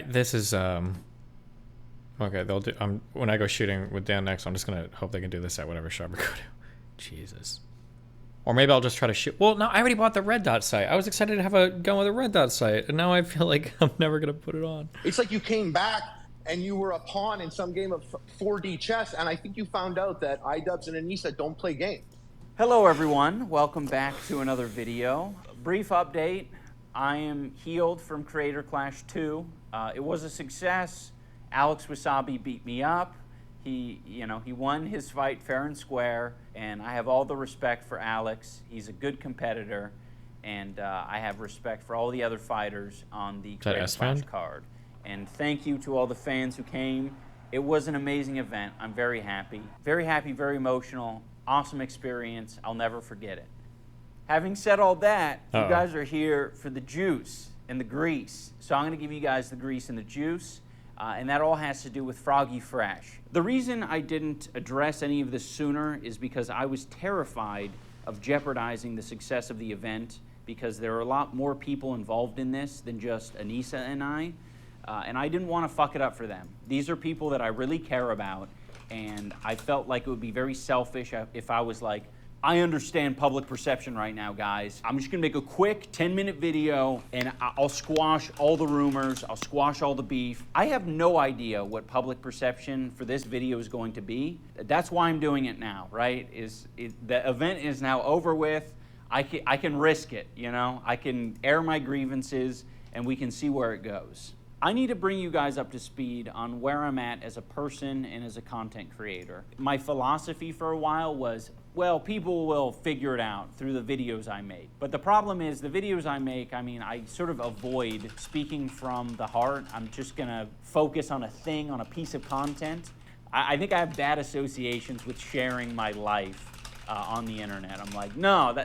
this is okay. They'll do. When I go shooting with Dan next, I'm just gonna hope they can do this at whatever shop we go to. Jesus. Or maybe I'll just try to shoot. Well, no, I already bought the red dot sight. I was excited to have a gun with a red dot sight, and now I feel like I'm never gonna put it on. It's like you came back and you were a pawn in some game of 4D chess, and I think you found out that iDubbbz and Anissa don't play games. Hello everyone, welcome back to another video. Brief update, I am healed from Creator Clash 2. It was a success. Alex Wasabi beat me up. He won his fight fair and square, and I have all the respect for Alex. He's a good competitor, and I have respect for all the other fighters on the Creator Clash card. And thank you to all the fans who came. It was an amazing event. I'm very happy, very emotional. Awesome experience. I'll never forget it. Having said all that, you guys are here for the juice and the grease. So I'm going to give you guys the grease and the juice, and that all has to do with Froggy Fresh. The reason I didn't address any of this sooner is because I was terrified of jeopardizing the success of the event, because there are a lot more people involved in this than just Anissa and I didn't want to fuck it up for them. These are people that I really care about, and I felt like it would be very selfish if I was like, I understand public perception right now, guys. I'm just gonna make a quick 10-minute video and I'll squash all the rumors, I'll squash all the beef. I have no idea what public perception for this video is going to be. That's why I'm doing it now, right? The event is now over with. I can risk it, you know? I can air my grievances and we can see where it goes. I need to bring you guys up to speed on where I'm at as a person and as a content creator. My philosophy for a while was, well, people will figure it out through the videos I make. But the problem is the videos I make, I sort of avoid speaking from the heart. I'm just gonna focus on a thing, on a piece of content. I think I have bad associations with sharing my life on the internet. I'm like, no,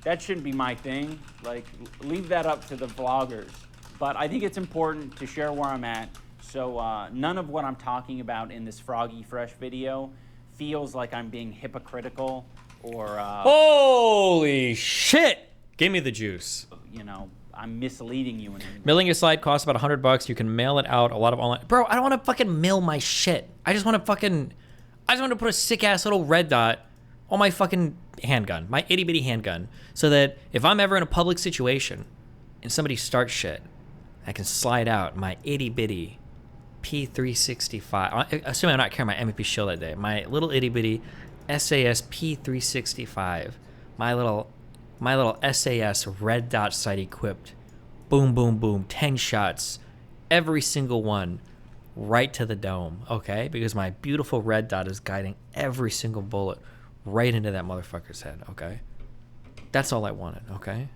that shouldn't be my thing. Like, leave that up to the vloggers. But I think it's important to share where I'm at, so none of what I'm talking about in this Froggy Fresh video feels like I'm being hypocritical or... Holy shit! Give me the juice. You know, I'm misleading you. Mailing a slide costs about $100. You can mail it out. A lot of online... Bro, I don't want to fucking mail my shit. I just want to put a sick-ass little red dot on my fucking handgun, my itty-bitty handgun, so that if I'm ever in a public situation and somebody starts shit, I can slide out my itty-bitty P365. Assuming I'm not carrying my MVP shield that day. My little itty-bitty SAS P365. My little SAS red dot sight equipped. Boom, boom, boom. 10 shots. Every single one right to the dome, okay? Because my beautiful red dot is guiding every single bullet right into that motherfucker's head, okay? That's all I wanted, okay?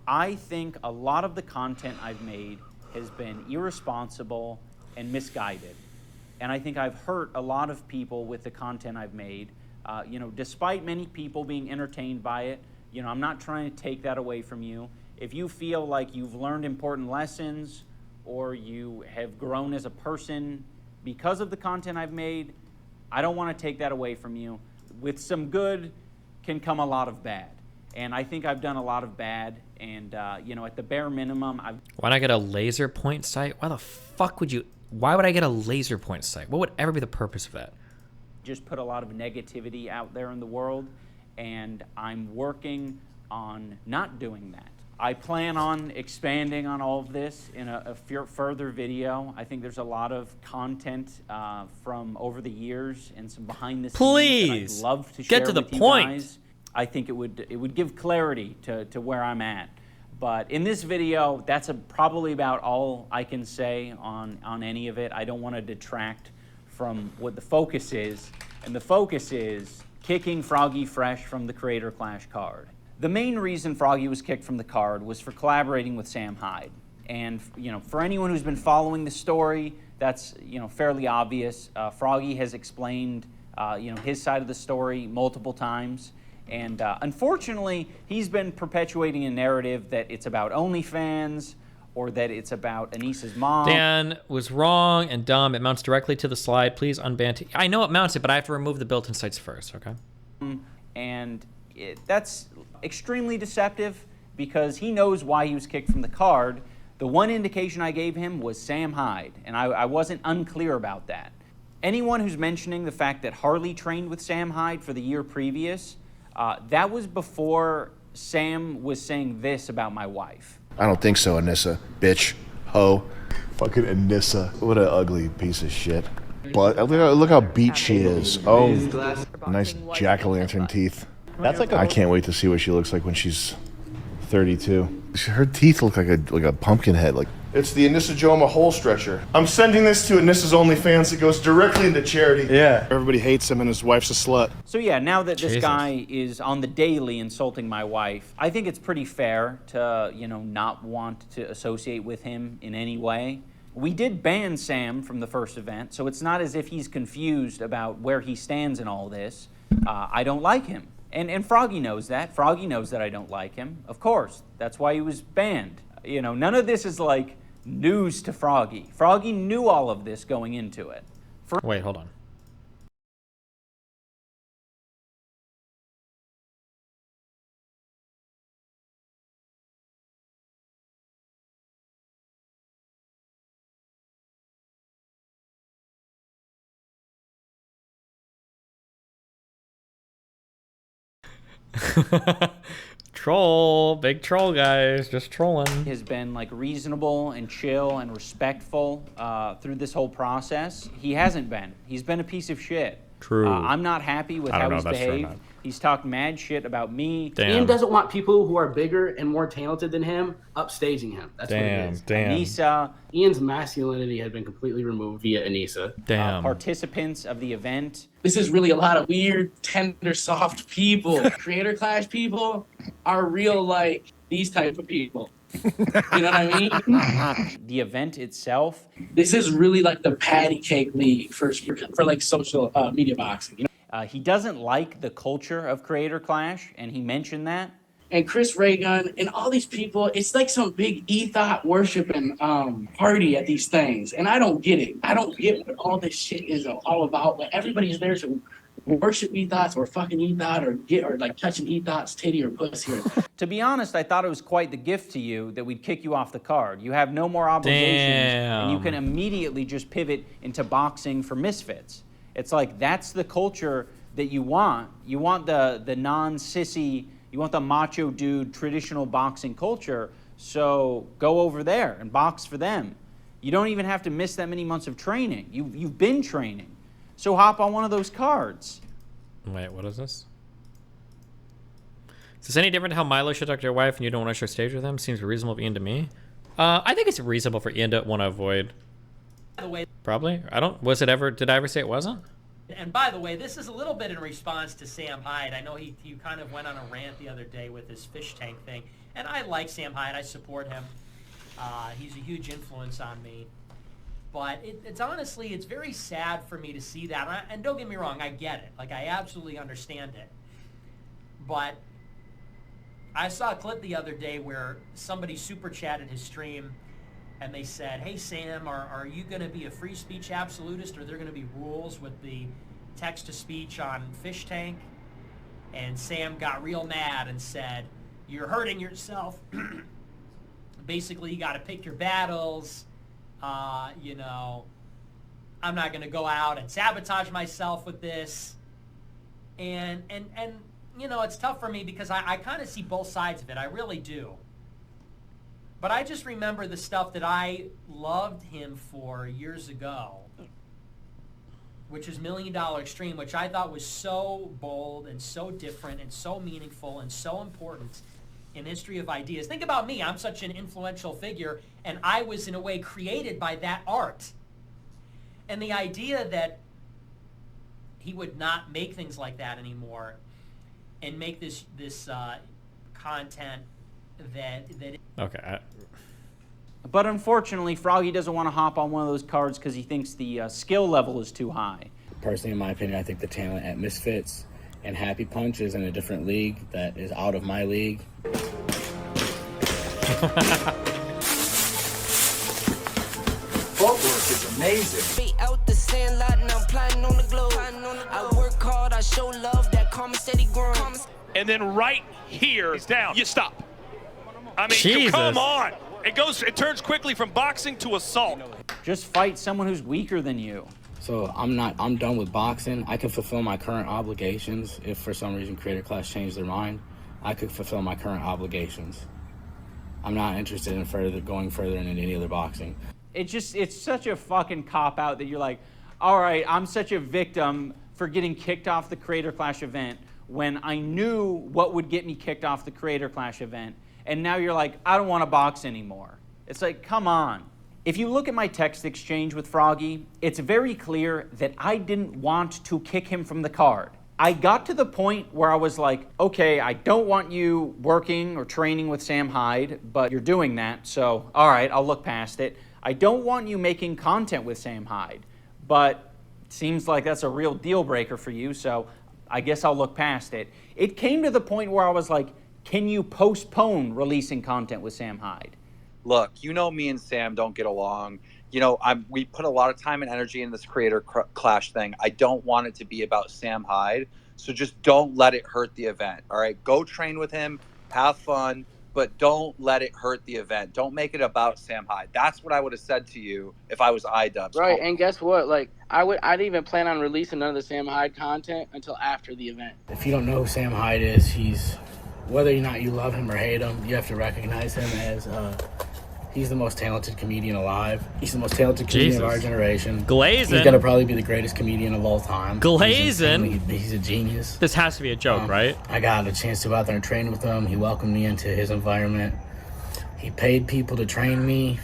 I think a lot of the content I've made has been irresponsible and misguided. And I think I've hurt a lot of people with the content I've made. Despite many people being entertained by it, I'm not trying to take that away from you. If you feel like you've learned important lessons or you have grown as a person because of the content I've made, I don't want to take that away from you. With some good can come a lot of bad. And I think I've done a lot of bad, and at the bare minimum, Why not get a laser point sight? Why would I get a laser point sight? What would ever be the purpose of that? Just put a lot of negativity out there in the world, and I'm working on not doing that. I plan on expanding on all of this in a further video. I think there's a lot of content from over the years and some behind the scenes Please, that I'd love to share get to the with you point. guys. I think it would give clarity to where I'm at. But in this video, that's probably about all I can say on any of it. I don't want to detract from what the focus is. And the focus is kicking Froggy Fresh from the Creator Clash card. The main reason Froggy was kicked from the card was for collaborating with Sam Hyde. And for anyone who's been following the story, that's fairly obvious. Froggy has explained his side of the story multiple times. And unfortunately, he's been perpetuating a narrative that it's about OnlyFans or that it's about Anissa's mom. Dan was wrong and dumb. It mounts directly to the slide. Please unban. I know it mounts it, but I have to remove the built-in sights first, okay? And that's extremely deceptive because he knows why he was kicked from the card. The one indication I gave him was Sam Hyde, and I wasn't unclear about that. Anyone who's mentioning the fact that Harley trained with Sam Hyde for the year previous, that was before Sam was saying this about my wife. I don't think so, Anissa. Bitch. Ho. Fucking Anissa. What an ugly piece of shit. But look how beat she is. Oh, nice jack-o'-lantern teeth. That's like I can't wait to see what she looks like when she's 32. Her teeth look like a pumpkin head. Like, it's the Anissa Joma hole stretcher. I'm sending this to Anissa's OnlyFans. It goes directly into charity. Yeah. Everybody hates him and his wife's a slut. So yeah, now that this Jesus. guy is on the daily insulting my wife, I think it's pretty fair to, you know, not want to associate with him in any way. We did ban Sam from the first event, so it's not as if he's confused about where he stands in all this. I don't like him. And Froggy knows that. Froggy knows that I don't like him. Of course. That's why he was banned. You know, none of this is like news to Froggy. Froggy knew all of this going into it. Wait, hold on. Troll, big troll, guys, just trolling. Has been like reasonable and chill and respectful through this whole process. He hasn't been. He's been a piece of shit. True. I'm not happy with how he's that's true or behaved. not. He's talked mad shit about me. Damn. Ian doesn't want people who are bigger and more talented than him upstaging him. That's what it is. Damn. Anissa, Ian's masculinity had been completely removed via Anissa. Damn. participants of the event. This is really a lot of weird, tender, soft people. Creator Clash people are real, like, these type of people. You know what I mean? The event itself. This is really like the patty cake league for like social media boxing. You know? He doesn't like the culture of Creator Clash, and he mentioned that. And Chris Raygun and all these people, it's like some big ethos worshiping party at these things. And I don't get it. I don't get what all this shit is all about. Like, everybody's there to worship ethos or fucking ethos or like touching ethos titty or pussy. To be honest, I thought it was quite the gift to you that we'd kick you off the card. You have no more obligations, and you can immediately just pivot into boxing for misfits. It's like, that's the culture that you want. You want the non-sissy, you want the macho dude traditional boxing culture, so go over there and box for them. You don't even have to miss that many months of training. You've been training. So hop on one of those cards. Wait, what is this? Is this any different to how Milo should talk to your wife and you don't want to share stage with him? Seems reasonable for Ian to me. I think it's reasonable for Ian to want to avoid. By the way, Probably. Did I ever say it wasn't? and by the way, this is a little bit in response to Sam Hyde. I know he kind of went on a rant the other day with his fish tank thing, and I like Sam Hyde. I support him. He's a huge influence on me. But it's honestly, it's very sad for me to see that. And don't get me wrong, I get it. Like, I absolutely understand it. But I saw a clip the other day where somebody super chatted his stream, and they said, hey, Sam, are you going to be a free speech absolutist, or are there going to be rules with the text-to-speech on Fish Tank? And Sam got real mad and said, you're hurting yourself. Basically, you got to pick your battles. You know, I'm not going to go out and sabotage myself with this. And you know, it's tough for me because I kind of see both sides of it. I really do. But I just remember the stuff that I loved him for years ago, which is $1 Million Extreme, which I thought was so bold and so different and so meaningful and so important in history of ideas. Think about me. I'm such an influential figure, and I was in a way created by that art. And the idea that he would not make things like that anymore and make this content that Okay. But unfortunately, Froggy doesn't want to hop on one of those cards because he thinks the skill level is too high. Personally, in my opinion, I think the talent at Misfits and Happy Punch is in a different league that is out of my league. Footwork is amazing. Out the sand lot and I'm plotting on the globe. I work hard, I show love, that karma steady growing. And then right here, it's down. You stop. I mean, Jesus. come on. It turns quickly from boxing to assault. Just fight someone who's weaker than you. So I'm done with boxing. I can fulfill my current obligations. If for some reason Creator Clash changed their mind, I could fulfill my current obligations. I'm not interested in going further in any other boxing. It's such a fucking cop-out that you're like, all right, I'm such a victim for getting kicked off the Creator Clash event when I knew what would get me kicked off the Creator Clash event, and now you're like, I don't want to box anymore. It's like, come on. If you look at my text exchange with Froggy, it's very clear that I didn't want to kick him from the card. I got to the point where I was like, okay, I don't want you working or training with Sam Hyde, but you're doing that, so all right, I'll look past it. I don't want you making content with Sam Hyde, but it seems like that's a real deal breaker for you, so I guess I'll look past it. It came to the point where I was like, can you postpone releasing content with Sam Hyde? Look, you know me and Sam don't get along. You know, we put a lot of time and energy in this Creator Clash thing. I don't want it to be about Sam Hyde, so just don't let it hurt the event, all right? Go train with him, have fun, but don't let it hurt the event. Don't make it about Sam Hyde. That's what I would have said to you if I was iDubbbz. Right, and guess what? Like, I didn't even plan on releasing none of the Sam Hyde content until after the event. If you don't know who Sam Hyde is, whether or not you love him or hate him, you have to recognize him as he's the most talented comedian alive. He's the most talented comedian of our generation. Glazing. He's gonna probably be the greatest comedian of all time. Glazing. He's a genius. This has to be a joke, right? I got a chance to go out there and train with him. He welcomed me into his environment. He paid people to train me.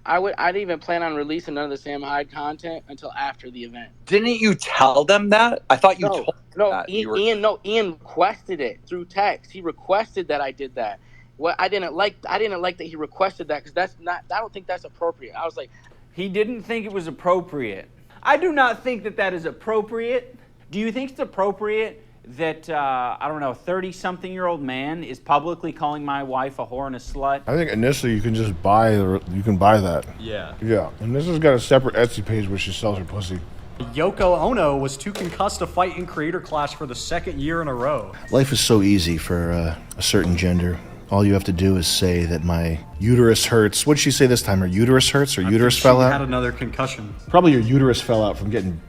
I didn't even plan on releasing none of the Sam Hyde content until after the event. Didn't you tell them that? I thought you told them that. Ian requested it through text. He requested that I did that. What I didn't like that he requested that, because I don't think that's appropriate. I was like, he didn't think it was appropriate. I do not think that is appropriate. Do you think it's appropriate that, I don't know, 30-something-year-old man is publicly calling my wife a whore and a slut? I think initially you can just buy that. Yeah. Yeah, and this has got a separate Etsy page where she sells her pussy. Yoko Ono was too concussed to fight in Creator Clash for the second year in a row. Life is so easy for a certain gender. All you have to do is say that my uterus hurts. What'd she say this time? Her uterus hurts? Or uterus fell out? She had another concussion. Probably your uterus fell out from getting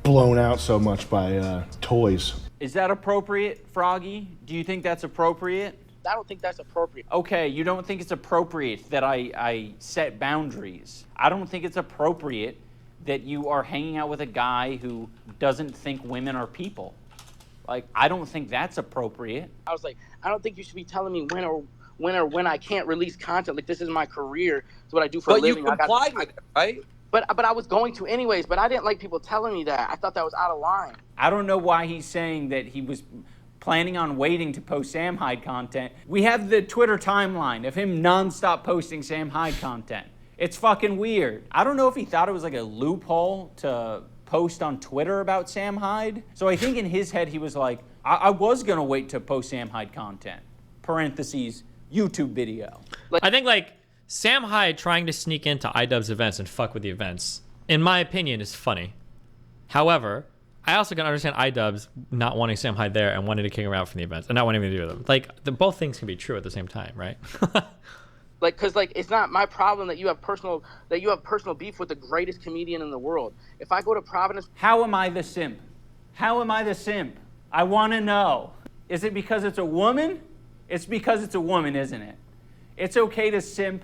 blown out so much by toys. Is that appropriate, Froggy? Do you think that's appropriate? I don't think that's appropriate. Okay, you don't think it's appropriate that I set boundaries. I don't think it's appropriate that you are hanging out with a guy who doesn't think women are people. Like, I don't think that's appropriate. I was like, I don't think you should be telling me when I can't release content. Like, this is my career. It's what I do for a living. But you complied with it, right? But I was going to anyways, but I didn't like people telling me that. I thought that was out of line. I don't know why he's saying that he was planning on waiting to post Sam Hyde content. We have the Twitter timeline of him nonstop posting Sam Hyde content. It's fucking weird. I don't know if he thought it was like a loophole to post on Twitter about Sam Hyde. So I think in his head he was like, I was gonna wait to post Sam Hyde content. Parentheses, YouTube video. I think like Sam Hyde trying to sneak into iDubbbz events and fuck with the events, in my opinion, is funny. However, I also can understand iDubbbz not wanting Sam Hyde there and wanting to kick him out from the events and not wanting to do with them. Like, both things can be true at the same time, right? Like, cause like it's not my problem that you have personal beef with the greatest comedian in the world. If I go to Providence, how am I the simp? How am I the simp? I want to know. Is it because it's a woman? It's because it's a woman, isn't it? It's okay to simp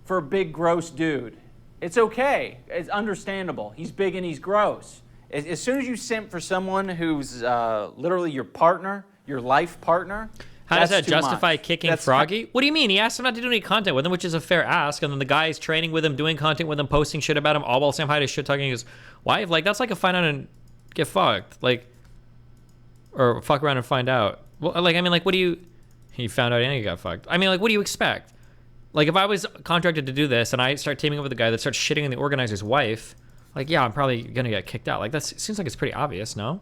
for a big gross dude. It's okay. It's understandable. He's big and he's gross. As soon as you simp for someone who's literally your partner, your life partner. How does that justify kicking Froggy? What do you mean? He asked him not to do any content with him, which is a fair ask. And then the guy's training with him, doing content with him, posting shit about him, all while Sam Hyde is shit talking his wife. Like, that's like a find out and get fucked. Like, or fuck around and find out. Well, like, I mean, like, what do you... He found out and he got fucked. I mean, like, what do you expect? Like, if I was contracted to do this and I start teaming up with a guy that starts shitting on the organizer's wife, like, yeah, I'm probably going to get kicked out. Like, that seems like it's pretty obvious, no?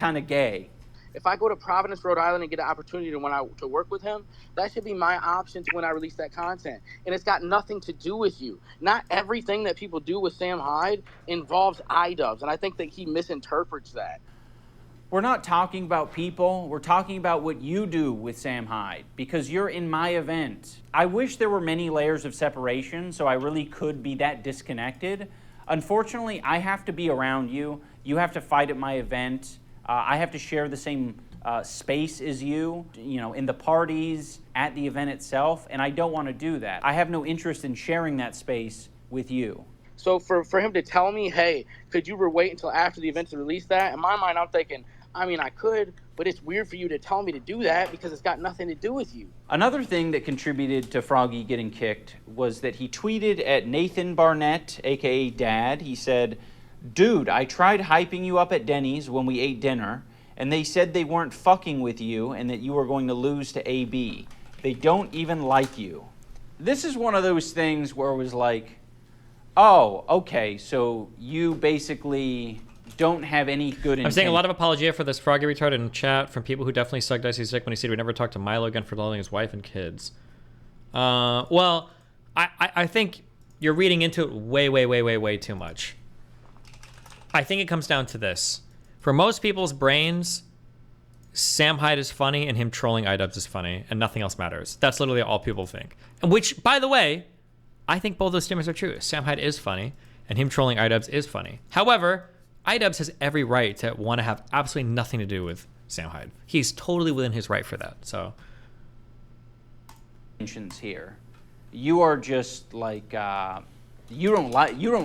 Kind of gay. If I go to Providence, Rhode Island and get an opportunity to work with him, that should be my option to when I release that content. And it's got nothing to do with you. Not everything that people do with Sam Hyde involves iDubbbz. And I think that he misinterprets that. We're not talking about people. We're talking about what you do with Sam Hyde, because you're in my event. I wish there were many layers of separation so I really could be that disconnected. Unfortunately, I have to be around you. You have to fight at my event. I have to share the same space as you know, in the parties, at the event itself, and I don't want to do that. I have no interest in sharing that space with you. So for him to tell me, hey, could you wait until after the event to release that? In my mind, I'm thinking, I mean, I could, but it's weird for you to tell me to do that because it's got nothing to do with you. Another thing that contributed to Froggy getting kicked was that he tweeted at Nathan Barnett, aka Dad. He said, "Dude, I tried hyping you up at Denny's when we ate dinner, and they said they weren't fucking with you and that you were going to lose to AB. They don't even like you." This is one of those things where it was like, oh, okay, so you basically don't have any good intent. I'm seeing a lot of apologia for this Froggy retard in chat from people who definitely sucked Icy's dick when he said we never talked to Milo again for lulling his wife and kids. Well, I think you're reading into it way too much. I think it comes down to this. For most people's brains, Sam Hyde is funny and him trolling iDubbbz is funny and nothing else matters. That's literally all people think. And which, by the way, I think both those statements are true. Sam Hyde is funny and him trolling iDubbbz is funny. However, iDubbbz has every right to want to have absolutely nothing to do with Sam Hyde. He's totally within his right for that. So, here, you are just like you don't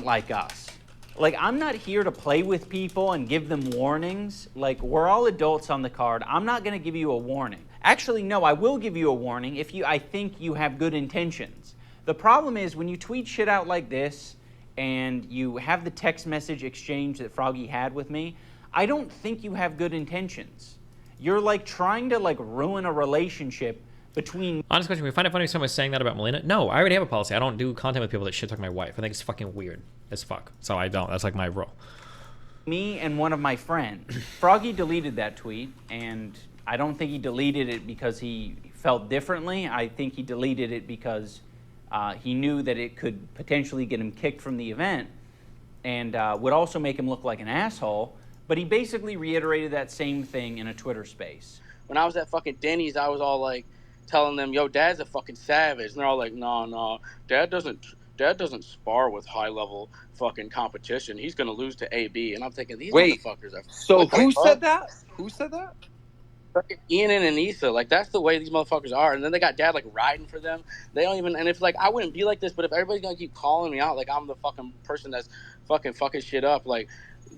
like us. Like, I'm not here to play with people and give them warnings. Like, we're all adults on the card. I'm not going to give you a warning. Actually, no, I will give you a warning if I think you have good intentions. The problem is when you tweet shit out like this and you have the text message exchange that Froggy had with me, I don't think you have good intentions. You're like trying to like ruin a relationship between... Honest question, we find it funny if someone was saying that about Melina? No, I already have a policy. I don't do content with people that shit talk my wife. I think it's fucking weird as fuck. So I don't. That's like my rule. Me and one of my friends. Froggy deleted that tweet, and I don't think he deleted it because he felt differently. I think he deleted it because he knew that it could potentially get him kicked from the event and would also make him look like an asshole. But he basically reiterated that same thing in a Twitter space. When I was at fucking Denny's, I was all like telling them, yo, Dad's a fucking savage. And they're all like, no, Dad doesn't spar with high-level fucking competition. He's going to lose to AB. And I'm thinking, these motherfuckers are... So who said that? Who said that? Fucking Ian and Anissa. Like, that's the way these motherfuckers are. And then they got Dad, like, riding for them. They don't even... And if, like, I wouldn't be like this, but if everybody's going to keep calling me out, like, I'm the fucking person that's fucking shit up, like,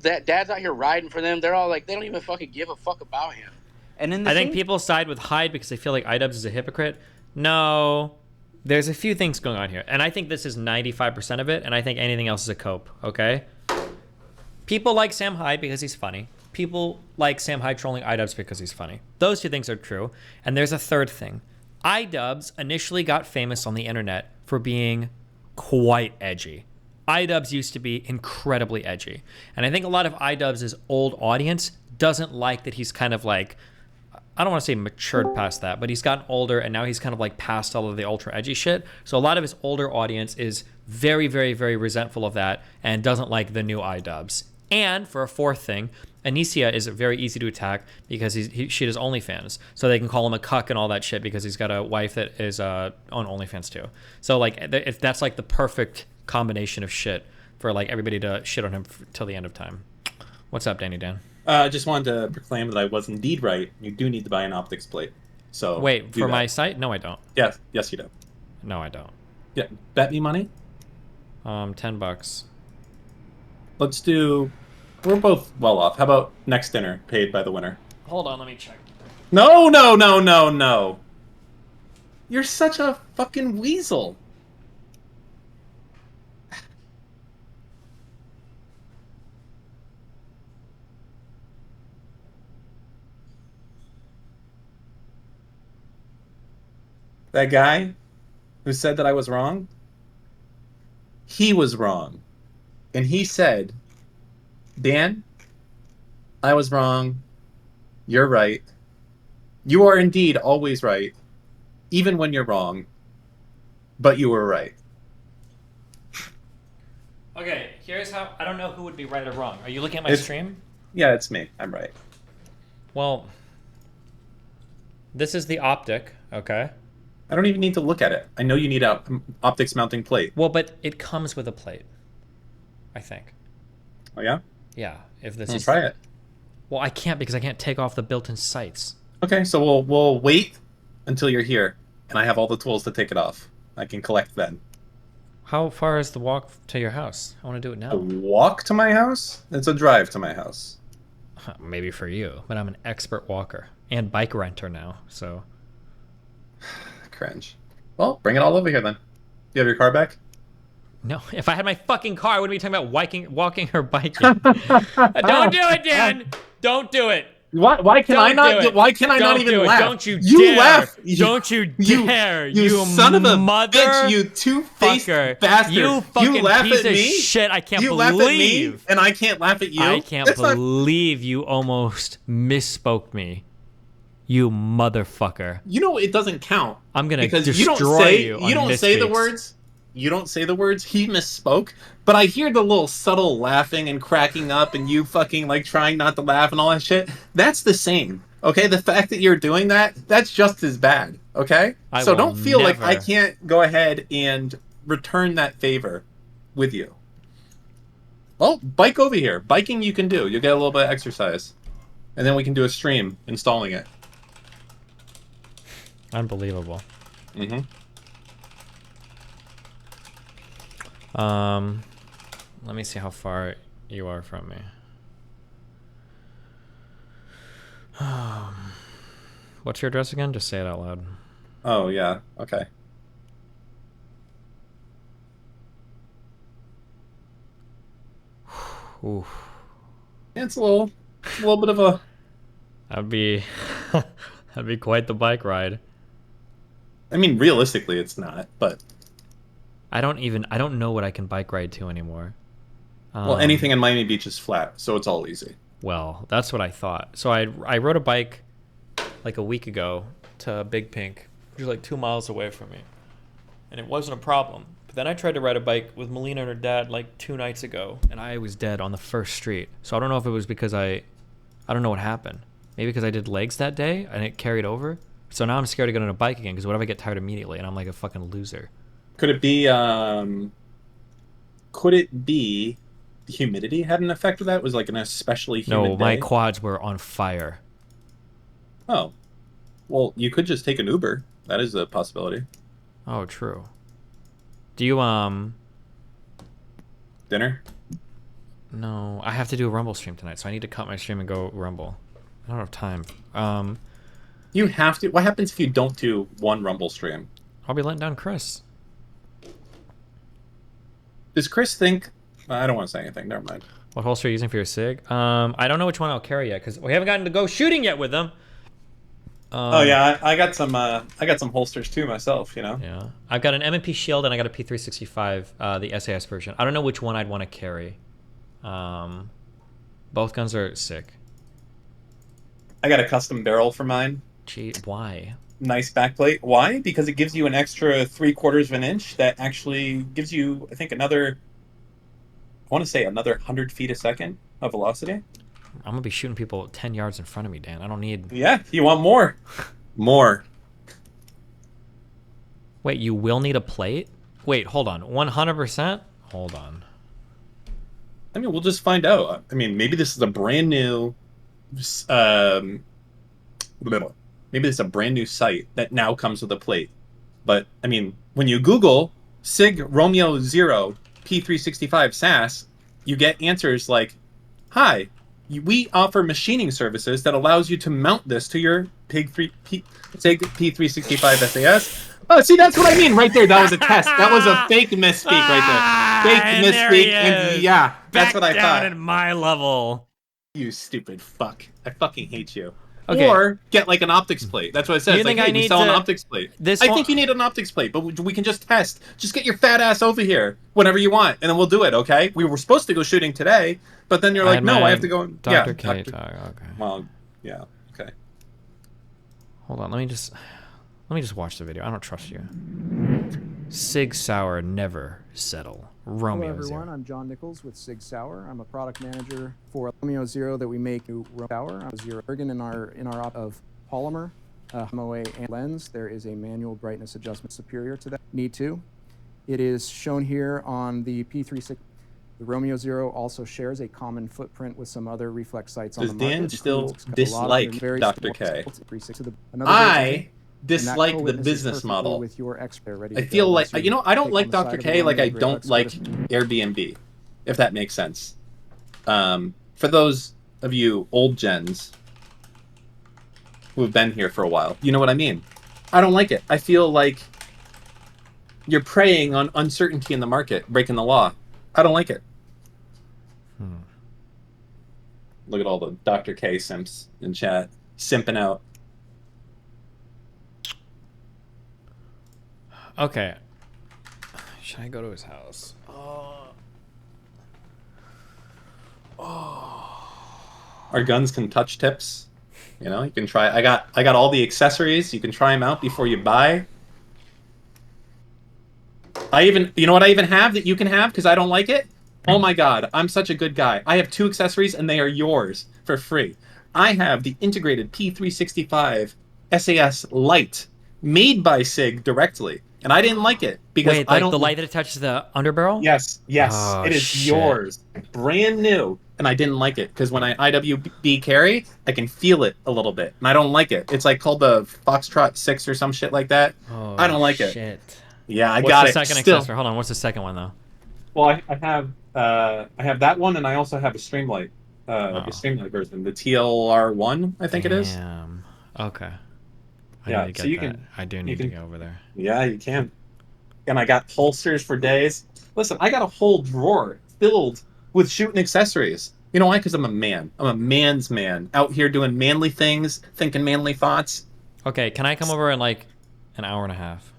that Dad's out here riding for them. They're all like, they don't even fucking give a fuck about him. And in the I think people side with Hyde because they feel like iDubbbz is a hypocrite. No, there's a few things going on here. And I think this is 95% of it, and I think anything else is a cope, okay? People like Sam Hyde because he's funny. People like Sam Hyde trolling iDubbbz because he's funny. Those two things are true. And there's a third thing. iDubbbz initially got famous on the internet for being quite edgy. iDubbbz used to be incredibly edgy. And I think a lot of iDubbbz's old audience doesn't like that he's kind of like... I don't want to say matured past that, but he's gotten older and now he's kind of like past all of the ultra edgy shit. So a lot of his older audience is very resentful of that and doesn't like the new iDubbbz. And for a fourth thing, Anicia is very easy to attack because she does OnlyFans. So they can call him a cuck and all that shit because he's got a wife that is on OnlyFans too. So like if that's like the perfect combination of shit for like everybody to shit on him till the end of time. What's up, Danny Dan? I just wanted to proclaim that I was indeed right. You do need to buy an optics plate. So wait, for my site? No, I don't. Yes, you do. No, I don't. Yeah, bet me money. $10. Let's do. We're both well off. How about next dinner paid by the winner? Hold on, let me check. No. You're such a fucking weasel. That guy who said that I was wrong, he was wrong. And he said, Dan, I was wrong. You're right. You are indeed always right, even when you're wrong. But you were right. Okay, here's how... I don't know who would be right or wrong. Are you looking at my stream? Yeah, it's me. I'm right. Well, this is the optic, okay? I don't even need to look at it. I know you need a optics mounting plate. Well, but it comes with a plate, I think. Oh, yeah? Yeah, if this I'll is... try it. Well, I can't because I can't take off the built-in sights. Okay, so we'll wait until you're here, and I have all the tools to take it off. I can collect then. How far is the walk to your house? I want to do it now. A walk to my house? It's a drive to my house. Maybe for you, but I'm an expert walker and bike renter now, so... Cringe. Well, bring it all over here then. You have your car back? No, if I had my fucking car, I wouldn't be talking about walking or biking. Don't do it, Dan! Don't do it! Why can I not? Why can I not even laugh? Don't you dare! Laugh! Don't you dare! You son of a mother! Bitch, you two-faced bastard! You fucking laugh piece at of me? shit! I can't you believe. Laugh at me, and I can't laugh at you. I can't believe you almost misspoke me. You motherfucker! You know it doesn't count. I'm gonna because destroy you. You don't say the words. You don't say the words. He misspoke. But I hear the little subtle laughing and cracking up, and you fucking like trying not to laugh and all that shit. That's the same. Okay, the fact that you're doing that's just as bad. Okay, so don't feel like I can't go ahead and return that favor with you. Well, bike over here. Biking you can do. You'll get a little bit of exercise, and then we can do a stream installing it. Unbelievable. Mm-hmm. Let me see how far you are from me. What's your address again? Just say it out loud. Oh, yeah. Okay. Oof. Yeah, it's a little bit of a... That'd be quite the bike ride. I mean, realistically, it's not, but... I don't know what I can bike ride to anymore. Well, anything in Miami Beach is flat, so it's all easy. Well, that's what I thought. So I rode a bike like a week ago to Big Pink, which is like 2 miles away from me. And it wasn't a problem. But then I tried to ride a bike with Melina and her dad like 2 nights ago, and I was dead on the first street. So I don't know if it was because I don't know what happened. Maybe because I did legs that day and it carried over. So now I'm scared to get on a bike again because what if I get tired immediately and I'm like a fucking loser? Could it be the humidity had an effect of that? It was like an especially humid No, my day? quads were on fire. Oh. Well, you could just take an Uber. That is a possibility. Oh, true. Do you, Dinner? No, I have to do a Rumble stream tonight, so I need to cut my stream and go Rumble. I don't have time. You have to. What happens if you don't do one Rumble stream? I'll be letting down Chris. Does Chris think... I don't want to say anything. Never mind. What holster are you using for your SIG? I don't know which one I'll carry yet, because we haven't gotten to go shooting yet with them. Oh yeah, I got some holsters too myself, you know. Yeah, I've got an M&P Shield and I got a P365, the SAS version. I don't know which one I'd want to carry. Both guns are sick. I got a custom barrel for mine. Gee, why? Nice backplate. Why? Because it gives you an extra 3/4 of an inch that actually gives you, I think, another 100 feet a second of velocity. I'm gonna be shooting people 10 yards in front of me, Dan. I don't need... Yeah, you want more. More. Wait, you will need a plate? Wait, hold on. 100%? Hold on. I mean, we'll just find out. I mean, maybe this is a brand new... maybe this is a brand new site that now comes with a plate. But, I mean, when you Google SIG Romeo 0 P365 SAS, you get answers like, "Hi, we offer machining services that allows you to mount this to your SIG P365 SAS." Oh, see, that's what I mean right there. That was a test. That was a fake misspeak right there. Fake misspeak. And yeah, that's what I thought. Back down at my level. You stupid fuck. I fucking hate you. Okay. Or get like an optics plate. That's what it says. You like, think hey, I need we sell an to- optics plate. This I one- think you need an optics plate, but we can just test. Just get your fat ass over here whenever you want, and then we'll do it, okay? We were supposed to go shooting today, but then you're like, no, I have to go. Dr. Yeah, K talk, okay. Well, yeah, okay. Hold on, let me just watch the video. I don't trust you. Sig Sauer never settle. Romeo Hello everyone, Zero. I'm John Nichols with Sig Sauer. I'm a product manager for Romeo Zero that we make new Sauer. I'm Zero Ergon in our op of polymer, MOA and lens. There is a manual brightness adjustment superior to that. Need to. It is shown here on the P36. The Romeo Zero also shares a common footprint with some other reflex sites on the market. Dan still Includes a lot of dislike very Dr. small K? results. I And dislike that the co-witnesses business perfectly model. with your expert ready I to feel go. like, Once you know, I don't take like on the side Dr. of the K like I Romeo, don't let's like go to- Airbnb, if that makes sense. For those of you old gens who have been here for a while, you know what I mean. I don't like it. I feel like you're preying on uncertainty in the market, breaking the law. I don't like it. Look at all the Dr. K simps in chat, simping out. Okay. Should I go to his house? Our guns can touch tips. You know, you can try. I got all the accessories. You can try them out before you buy. You know what I even have that you can have because I don't like it? Oh my god, I'm such a good guy. I have 2 accessories and they are yours for free. I have the integrated P365 SAS light made by SIG directly. And I didn't like it because Wait, I like don't... the light that attaches the underbarrel? Yes. Oh, It is shit. yours. Brand new. And I didn't like it because when I IWB carry, I can feel it a little bit. And I don't like it. It's like called the Foxtrot 6 or some shit like that. Oh, I don't like it. shit. Yeah, I What's got the it. second Still. accessory? Hold on, what's the second one though? Well, I have that one, and I also have a Streamlight, the Streamlight version, the TLR1, I think it is. Damn. Okay. I Yeah, need to so get you that. can. I do need to go over there. Yeah, you can. And I got holsters for days. Listen, I got a whole drawer filled with shooting accessories. You know why? Because I'm a man. I'm a man's man, out here doing manly things, thinking manly thoughts. Okay, can I come over in like an hour and a half?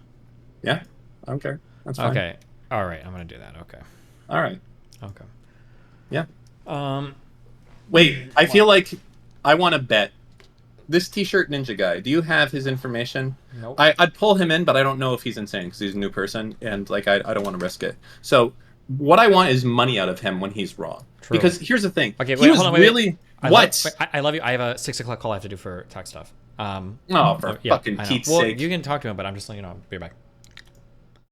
Yeah, I don't care. That's fine. Okay. All right, I'm gonna do that. Okay. All right. Okay. Yeah. Um. Wait, I feel like I want to bet. This T-shirt ninja guy, do you have his information? Nope. I'd pull him in, but I don't know if he's insane because he's a new person, and like I don't want to risk it. So what I want is money out of him when he's wrong. True. Because here's the thing. Okay, he wait, was hold on, wait, really wait. what? I love you. I have a 6 o'clock call I have to do for tech stuff. Oh, for fucking I know. Keith's well, sake. you can talk to him, but I'm just letting you know. I'll be back.